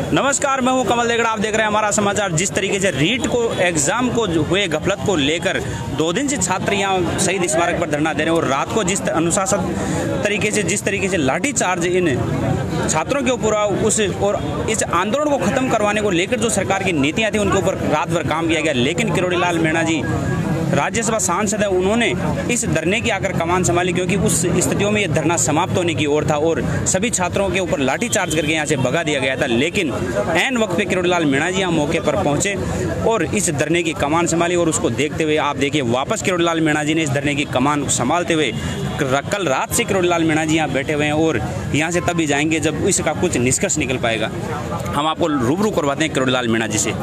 नमस्कार, मैं हूं कमल देगड़ा। आप देख रहे हैं हमारा समाचार। जिस तरीके से रीट को एग्जाम को हुए गफलत को लेकर 2 दिन से छात्र यहां शहीद स्मारक पर धरना दे रहे हैं और रात को जिस तरीके से लाठीचार्ज इन छात्रों के ऊपर और इस आंदोलन को खत्म करवाने को लेकर जो सरकार की नीतियां थी उनके ऊपर रात भर काम किया गया। लेकिन किरोड़ी लाल मीणा जी राज्यसभा सांसद है, उन्होंने इस धरने की आकर कमान संभाली, क्योंकि उस स्थितियों में यह धरना समाप्त होने की ओर था और सभी छात्रों के ऊपर लाठीचार्ज करके यहाँ से भगा दिया गया था। लेकिन ऐन वक्त पे किरोड़ी लाल मीणा जी यहाँ मौके पर पहुंचे और इस धरने की कमान संभाली और उसको देखते हुए आप देखिए वापस किरोड़ी लाल मीणा जी ने इस धरने की कमान संभालते हुए कल रात से किरोड़ी लाल मीणा जी यहाँ बैठे हुए हैं और यहाँ से तभी जाएंगे जब इसका कुछ निष्कर्ष निकल पाएगा। हम आपको रूबरू करवाते हैं किरोड़ी लाल मीणा जी से।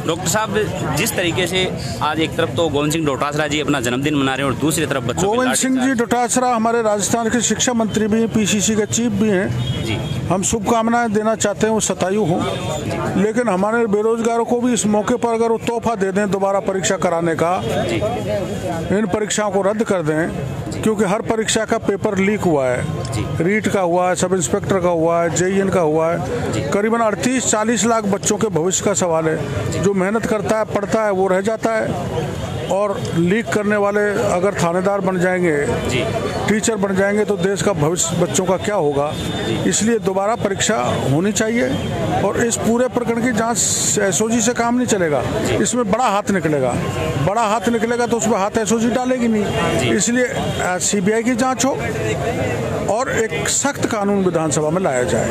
डॉक्टर साहब, जिस तरीके से आज एक तरफ तो गोविंद सिंह डोटासरा जी अपना जन्मदिन मना रहे हैं और दूसरी तरफ बच्चों गोविंद सिंह जी डोटासरा हमारे राजस्थान के शिक्षा मंत्री भी हैं, पीसीसी के चीफ भी हैं जी। हम शुभकामनाएं देना चाहते हैं, वो शतायु हों। लेकिन हमारे बेरोजगारों को भी इस मौके पर अगर वो तोहफा दे दें दोबारा परीक्षा कराने का, इन परीक्षाओं को रद्द कर दें, क्योंकि हर परीक्षा का पेपर लीक हुआ है। रीट का हुआ है, सब इंस्पेक्टर का हुआ है, जेईएन का हुआ है। करीबन 38-40 लाख बच्चों के भविष्य का सवाल है। जो मेहनत करता है, पढ़ता है, वो रह जाता है। और लीक करने वाले अगर थानेदार बन जाएंगे, टीचर बन जाएंगे, तो देश का भविष्य बच्चों का क्या होगा। इसलिए दोबारा परीक्षा होनी चाहिए और इस पूरे प्रकरण की जांच एसओजी से काम नहीं चलेगा। इसमें बड़ा हाथ निकलेगा तो उसमें हाथ एसओजी डालेगी नहीं। इसलिए सीबीआई की जांच हो और एक सख्त कानून विधानसभा में लाया जाए।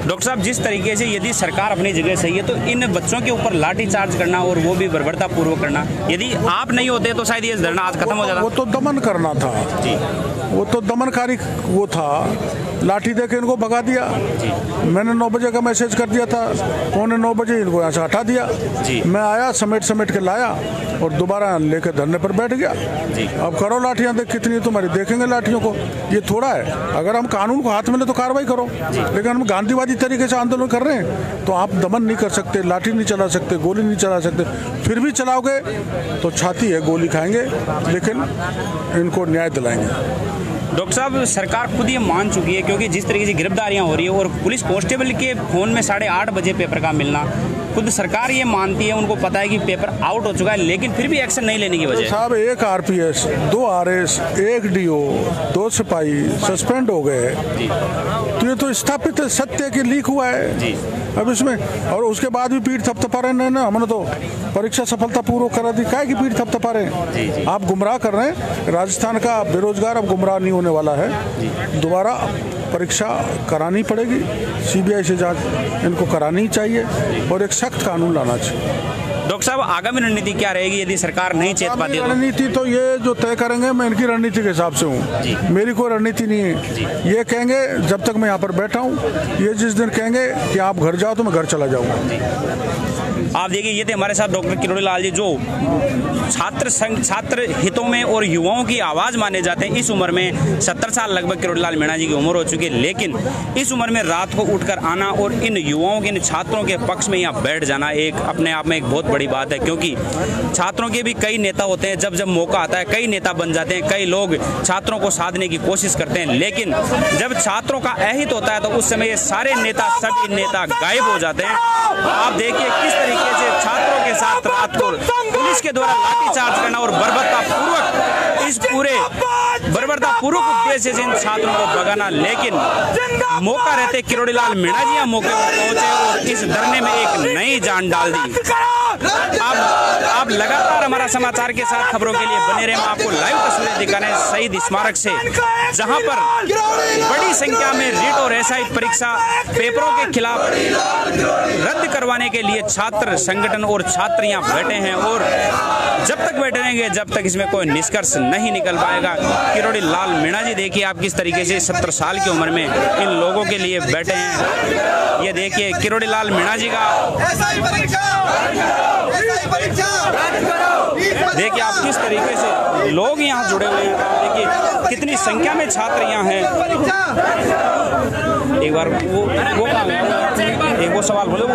डॉक्टर साहब, जिस तरीके से यदि सरकार अपनी जगह सही है तो इन बच्चों के ऊपर लाठीचार्ज करना और वो भी बर्बरता पूर्वक करना, यदि आप नहीं होते तो शायद ये धरना आज खत्म हो जाता। वो तो दमन करना था जी, वो तो दमनकारी वो था। लाठी देके इनको भगा दिया। मैंने 9 बजे का मैसेज कर दिया था, 8:45 बजे इनको यहाँ से हटा दिया। मैं आया, समेट के लाया और दोबारा लेकर धरने पर बैठ गया। अब करो लाठियाँ, देख कितनी तुम्हारी, देखेंगे लाठियों को। ये थोड़ा है, अगर हम कानून को हाथ में ले तो कार्रवाई करो। लेकिन हम गांधीवादी तरीके से आंदोलन कर रहे हैं तो आप दमन नहीं कर सकते, लाठी नहीं चला सकते, गोली नहीं चला सकते। फिर भी चलाओगे तो छाती है, गोली खाएंगे, लेकिन इनको न्याय दिलाएंगे। डॉक्टर साहब, सरकार खुद ये मान चुकी है, क्योंकि जिस तरीके से गिरफ्तारियां हो रही है और पुलिस कांस्टेबल के फोन में 8:30 बजे पेपर का मिलना, खुद सरकार ये मानती है, उनको पता है कि पेपर आउट हो चुका है, लेकिन फिर भी एक्शन नहीं लेने की वजह। साहब, 1 आरपीएस, 2 आरएस, 1 डीओ, 2 सिपाही सस्पेंड हो गए। तो ये तो स्थापित सत्य की लीक हुआ है जी। अब इसमें और उसके बाद भी पीठ थपथपा रहे हैं ना, हमने तो परीक्षा सफलता पूर्वक करा दी, काहे की पीठ थपथपा रहे हैं। आप गुमराह कर रहे हैं राजस्थान का बेरोजगार, अब गुमराह नहीं होने वाला है। दोबारा परीक्षा करानी पड़ेगी, सीबीआई से जांच इनको करानी चाहिए और एक सख्त कानून लाना चाहिए। डॉक्टर साहब, आगामी रणनीति क्या रहेगी यदि सरकार नहीं चेत पाती? रणनीति तो ये जो तय करेंगे, मैं इनकी रणनीति के हिसाब से हूँ, मेरी कोई रणनीति नहीं है। ये कहेंगे जब तक मैं यहाँ पर बैठा हूँ, ये जिस दिन कहेंगे कि आप घर जाओ तो मैं घर चला जाऊँगा। आप देखिए, ये थे हमारे साथ डॉक्टर किरोड़ी लाल जी, जो छात्र हितों में और युवाओं की आवाज माने जाते हैं। इस उम्र में 70 साल लगभग किरोड़ी लाल मीणा जी की उम्र हो चुकी है, लेकिन इस उम्र में रात को उठकर आना और इन युवाओं के, इन छात्रों के पक्ष में यहाँ बैठ जाना एक अपने आप में एक बहुत बड़ी बात है। क्योंकि छात्रों के भी कई नेता होते हैं, जब मौका आता है कई नेता बन जाते हैं, कई लोग छात्रों को साधने की कोशिश करते हैं, लेकिन जब छात्रों का अहित होता है तो उस समय ये सारे नेता, सभी नेता गायब हो जाते हैं। आप देखिए किस तरीके से छात्रों के साथ रात को पुलिस के द्वारा लाठीचार्ज करना और बर्बरता पूर्वक उद्देश्य से इन छात्रों को भगाना, लेकिन मौका रहते किरोड़ी लाल मीणा जी मौके पर पहुंचे और इस धरने में एक नई जान डाल दी। आप लगातार हमारा समाचार के साथ खबरों के लिए बने रहे। हम आपको लाइव तस्वीरें दिखाने शहीद स्मारक से, जहां पर बड़ी संख्या में रीट और एसआई परीक्षा पेपरों के खिलाफ रद्द करवाने के लिए छात्र संगठन और छात्र यहाँ बैठे हैं और जब तक बैठे रहेंगे जब तक इसमें कोई निष्कर्ष नहीं निकल पाएगा। किरोड़ी लाल मीणा जी देखिए आप किस तरीके से 70 साल की उम्र में इन लोगों के लिए बैठे हैं। ये देखिए किरोड़ी लाल मीणा जी का देखिए आप किस तरीके से लोग यहाँ जुड़े हुए हैं, देखिए कितनी संख्या में छात्र यहाँ हैं। एक बार वो एक वो सवाल बोले वो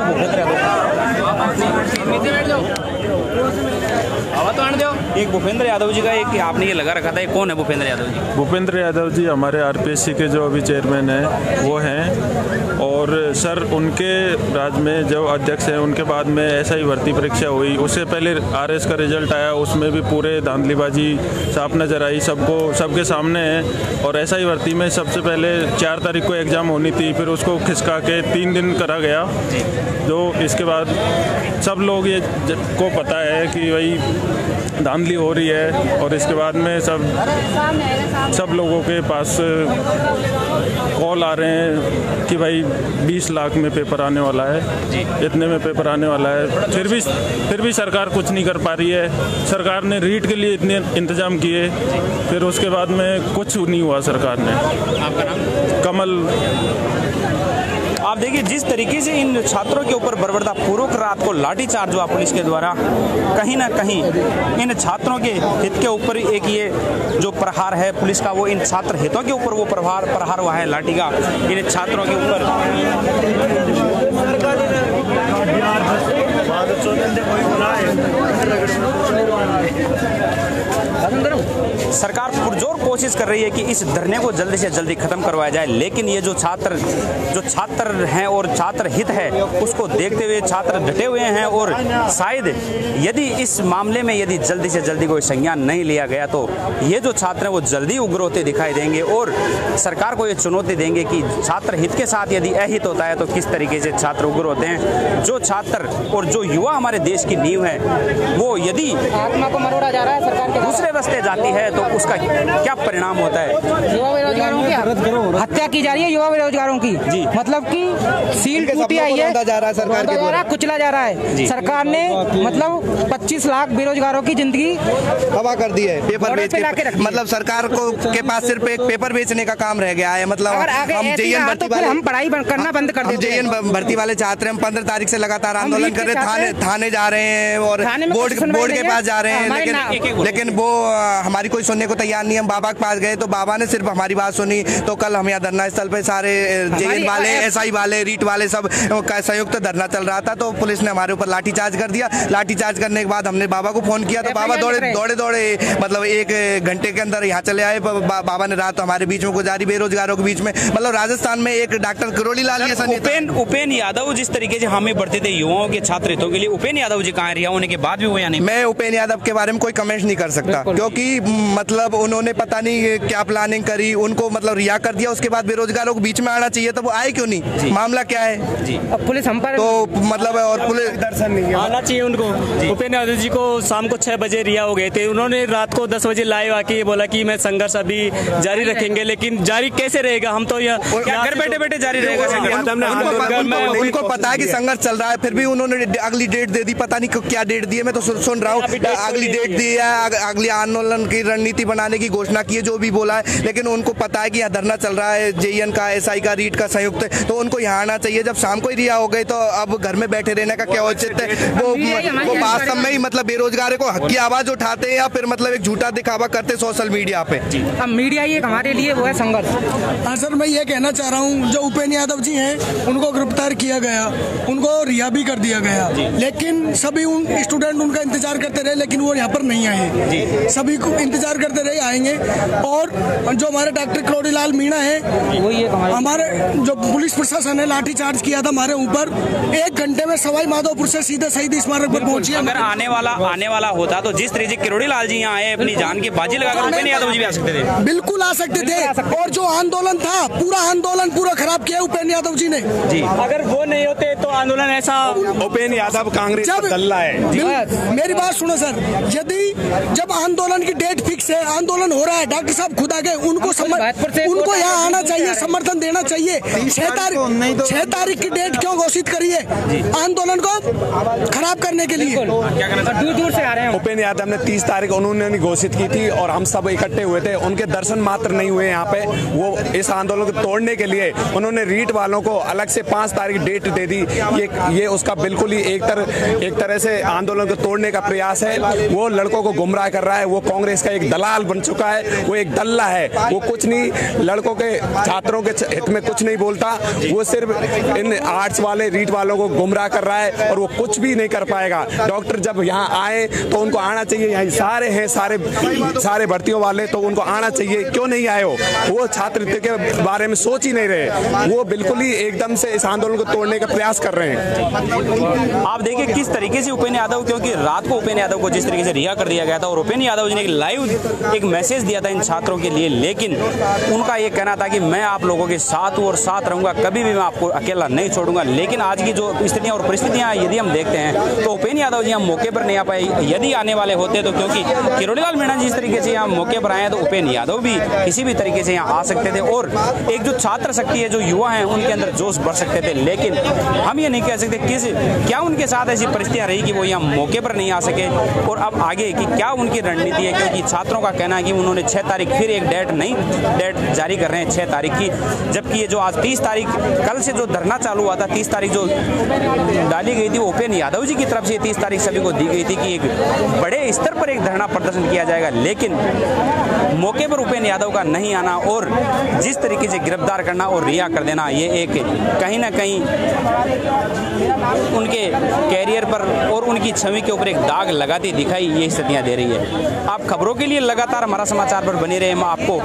एक भूपेंद्र यादव जी का एक आपने ये लगा रखा था, ये कौन है भूपेंद्र यादव जी? भूपेंद्र यादव जी हमारे आरपीएससी के जो अभी चेयरमैन हैं वो हैं, और सर उनके राज में जो अध्यक्ष हैं उनके बाद में SI भर्ती परीक्षा हुई, उससे पहले RS का रिजल्ट आया, उसमें भी पूरे धांधलीबाजी साफ नजर आई, सबके सामने है। और SI भर्ती में सबसे पहले 4 तारीख को एग्ज़ाम होनी थी, फिर उसको खिसका के 3 दिन करा गया, जो इसके बाद सब लोग ये को पता है कि भाई धांधली हो रही है। और इसके बाद में सब लोगों के पास कॉल आ रहे हैं कि भाई 20 लाख में पेपर आने वाला है, इतने में पेपर आने वाला है, फिर भी सरकार कुछ नहीं कर पा रही है। सरकार ने रीट के लिए इतने इंतजाम किए, फिर उसके बाद में कुछ नहीं हुआ सरकार ने। आपका नाम? कमल। आप देखिए जिस तरीके से इन छात्रों के ऊपर बर्बरतापूर्वक रात को लाठीचार्ज हुआ पुलिस के द्वारा, कहीं ना कहीं इन छात्रों के हित के ऊपर एक ये जो प्रहार है पुलिस का, वो इन छात्र हितों के ऊपर वो प्रहार हुआ है लाठी का इन छात्रों के ऊपर। सरकार पुरजोर कोशिश कर रही है कि इस धरने को जल्दी से जल्दी खत्म करवाया जाए, लेकिन ये जो छात्र हैं और छात्र हित है उसको देखते हुए छात्र डटे हुए हैं। और शायद यदि इस मामले में यदि जल्दी से जल्दी कोई संज्ञान नहीं लिया गया तो ये जो छात्र हैं वो जल्दी उग्र होते दिखाई देंगे और सरकार को ये चुनौती देंगे कि छात्र हित के साथ यदि अहित होता है तो किस तरीके से छात्र उग्र होते हैं। जो छात्र और जो युवा हमारे देश की नींव है वो यदि आत्मा को मरोड़ा जा रहा है सरकार के दूसरे रास्ते जाती है तो उसका क्या परिणाम होता है? युवा बेरोजगारों की हत्या की जा रही है, युवा बेरोजगारों की जी। मतलब कि सील टूटी आई है, सरकार के द्वारा कुचला जा रहा है। सरकार ने मतलब 25 लाख बेरोजगारों की जिंदगी तबाह कर दी है। पेपर बेच के मतलब सरकार को के पास सिर्फ एक पेपर बेचने का काम रह गया है। मतलब हम JN भर्ती वाले हम पढ़ाई करना बंद कर देते हैं। JN भर्ती वाले छात्र हम 15 तारीख से लगातार आंदोलन कर रहे हैं, थाने जा रहे हैं और बोर्ड के पास जा रहे हैं, लेकिन वो हमारी कोई सुनने को तैयार नहीं। हम बाबा के पास गए तो बाबा ने सिर्फ हमारी बात सुनी। तो कल हम यहाँ धरना स्थल पे सारे JN वाले, SI वाले, रीट वाले सब का संयुक्त धरना चल रहा था, तो पुलिस ने हमारे ऊपर लाठीचार्ज कर दिया। लाठीचार्ज करने के बाद हमने बाबा को फोन किया तो बाबा दौड़े मतलब 1 घंटे के अंदर यहाँ चले आए। बाबा ने रात हमारे बीच में गुजारी, बेरोजगारों के बीच में। मतलब राजस्थान में एक डॉक्टर किरोड़ी लाल उपेन यादव जिस तरीके से हमें बढ़ते थे युवाओं के छात्र हितों के लिए, उपेन यादव जी कहाँ रिहा होने के बाद भी वो या नहीं? मैं उपेन यादव के बारे में कोई कमेंट नहीं कर सकता, क्योंकि मतलब उन्होंने पता नहीं क्या प्लानिंग करी, उनको मतलब रिहा कर दिया। उसके बाद बेरोजगारों के बीच में आना चाहिए तो वो आए क्यों नहीं? मामला क्या है जी? अब पुलिस हम पर तो मतलब और पुलिस दर्शन नहीं आना चाहिए उनको। उपेन यादव जी को शाम को 6 बजे रिहा हो गए थे। उन्होंने रात को 10 बजे लाइव आके ये बोला कि मैं संघर्ष अभी जारी रखेंगे, लेकिन जारी कैसे रहेगा? हम तो घर बैठे बैठे जारी रहेगा संघर्ष। उनको पता है कि संघर्ष चल रहा है, फिर भी उन्होंने अगली डेट दे दी। पता नहीं क्या डेट दी है, मैं तो सुन रहा हूँ। अगली डेट दी है, अगली आंदोलन की रणनीति बनाने की घोषणा की है, जो भी बोला है। लेकिन उनको पता है कि यहाँ धरना चल रहा है, JN का, SI का, रीट का संयुक्त, तो उनको यहाँ आना चाहिए। जब शाम को ही रिहा हो गए तो अब घर में बैठे रहने का क्या औचित्य है? वो वास्तव में ही मतलब बेरोजगारों को हक की आवाज उठाते हैं या फिर मतलब एक झूठा दिखावा करते सोशल मीडिया पे। अब मीडिया ही हमारे लिए वो है संघर्ष। हाँ सर, मैं ये कहना चाह रहा हूँ, जो उपेन यादव जी हैं उनको गिरफ्तार किया गया, उनको रिहा भी कर दिया गया, लेकिन सभी स्टूडेंट उनका इंतजार करते रहे, लेकिन वो यहाँ पर नहीं आए। सभी को इंतजार करते रहे, आएंगे। और जो हमारे डॉक्टर किरोड़ी लाल मीणा है, हमारे जो पुलिस प्रशासन ने लाठीचार्ज किया था हमारे ऊपर, 1 घंटे में सवाई माधोपुर से सीधे शहीद स्मारक पर पहुंची। अगर आने वाला होता तो जिस तरीके किरोड़ी लाल जी यहाँ आए अपनी जान की बाजी लगाकर, उपेन यादव जी भी आ सकते थे। बिल्कुल आ सकते थे। और जो आंदोलन था, पूरा आंदोलन खराब किया उपेन यादव जी ने जी। अगर वो नहीं होते तो आंदोलन ऐसा। उपेन यादव कांग्रेस का दल्ला है। मेरी बात सुनो सर, यदि जब आंदोलन की डेट फिक्स है, आंदोलन हो रहा है, डॉक्टर साहब खुद आ गए, उनको यहाँ आना चाहिए, समर्थन देना चाहिए। 6 तारीख की डेट क्यों घोषित करी है? आंदोलन को खराब करने के लिए। दूर से आ रहे हैं। उपेंद्र यादव ने 30 तारीख उन्होंने घोषित की थी और हम सब इकट्ठे हुए थे। उनके दर्शन मात्र नहीं हुए यहाँ पे। वो इस आंदोलन को तोड़ने के लिए उन्होंने रीट वालों को अलग से 5 तारीख डेट दे दी। ये उसका बिल्कुल ही एक तरह से आंदोलन को तोड़ने का प्रयास है। वो लड़कों को गुमराह कर रहा है। वो कांग्रेस का एक दलाल बन चुका है। वो एक दल्ला है। वो कुछ नहीं, लड़कों के छात्रों के हित में कुछ नहीं बोलता। वो सिर्फ इन आर्ट्स वाले रीट वालों को गुमराह कर रहा है और वो कुछ भी नहीं कर पाएगा। डॉक्टर जब यहाँ आए तो उनको आना चाहिए। यहाँ सारे हैं, सारे भर्तियों वाले, तो उनको आना चाहिए। क्यों नहीं आए? वो छात्रवृत्ति के बारे में सोच ही नहीं रहे। वो बिल्कुल ही एकदम से इस आंदोलन को तोड़ने का प्रयास कर रहे हैं। आप देखिए किस तरीके से उपेंद्र यादव, क्योंकि रात को उपेंद्र यादव को जिस तरीके से रिहा कर दिया गया था और उपेंद्र यादव जी ने लाइव एक मैसेज दिया था इन छात्रों के लिए, लेकिन उनका ये कहना था कि मैं आप लोगों के साथ हूँ और साथ रहूंगा, कभी भी मैं आपको अकेला नहीं छोड़ूंगा। लेकिन आज की जो स्थितियां और परिस्थितियां यदि हम देखते हैं तो उपेंद्र यादव जी हम मौके पर नहीं आ पाए। यदि आने वाले होते तो, क्योंकि किरोड़ीलाल मीणा जी इस तरीके से यहाँ मौके पर आए तो उपेंद्र यादव भी किसी भी तरीके से यहाँ आ सकते थे और एक जो छात्र शक्ति है, जो युवा हैं, उनके अंदर जोश बढ़ सकते थे। लेकिन हम ये नहीं कह सकते क्या उनके साथ ऐसी परिस्थितियां रही कि वो यहाँ मौके पर नहीं आ सके और अब आगे कि क्या उनकी रणनीति है, क्योंकि छात्रों का कहना है कि उन्होंने 6 तारीख फिर एक डेट जारी कर रहे हैं 6 तारीख की, जबकि ये जो आज 30 तारीख कल से जो धरना चालू हुआ था, 30 तारीख जो डाली गई थी वो उपेंद्र यादव जी की तरफ से 30 तारीख सभी को दी गई थी कि एक बड़े स्तर पर एक धरना प्रदर्शन किया जाएगा। लेकिन मौके पर उपेंद्र यादव का नहीं आना और जिस तरीके से गिरफ्तार करना और रिहा कर देना, ये एक कहीं ना कहीं उनके कैरियर पर और उनकी छवि के ऊपर एक दाग लगाती दिखाई ये स्थितियां दे रही है। आप खबरों के लिए लगातार हमारा समाचार पर बने रहे। हम आपको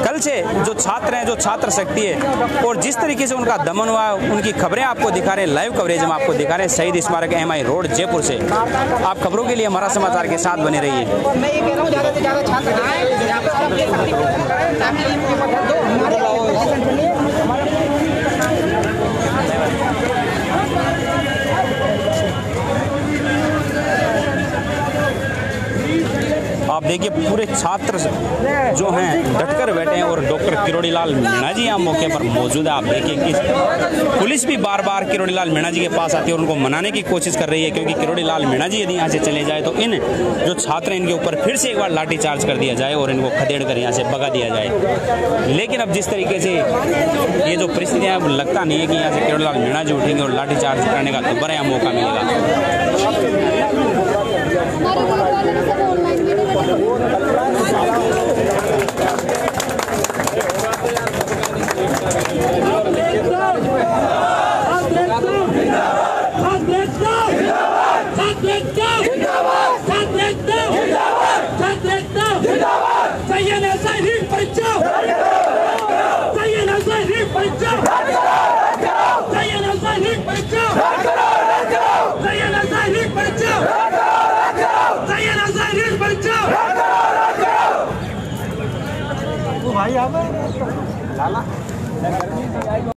कल से जो छात्र हैं, जो छात्र शक्ति है और जिस तरीके से उनका दमन हुआ, उनकी खबरें आपको दिखा रहे हैं, लाइव कवरेज हम आपको दिखा रहे हैं शहीद स्मारक MI रोड जयपुर से। आप खबरों के लिए हमारा समाचार के साथ बने रहिए। मैं ये कह रहा हूँ ज़्यादा से ज़्यादा छात्र आए यहाँ पर आप देख सकते आप देखिए पूरे छात्र जो हैं डटकर बैठे हैं और डॉक्टर किरोड़ीलाल मीणा जी यहाँ मौके पर मौजूद है। आप देखिए कि पुलिस भी बार बार किरोड़ीलाल मीणा जी के पास आती है और उनको मनाने की कोशिश कर रही है, क्योंकि किरोड़ीलाल मीणा जी यदि यहाँ से चले जाए तो इन जो छात्र हैं इनके ऊपर फिर से एक बार लाठीचार्ज कर दिया जाए और इनको खदेड़ कर यहाँ से भगा दिया जाए। लेकिन अब जिस तरीके से ये जो परिस्थितियाँ, लगता नहीं है कि यहाँ से किरोड़ीलाल मीणा जी उठेंगे और लाठीचार्ज करने का दोबारा यहाँ मौका मिलेगा। भाई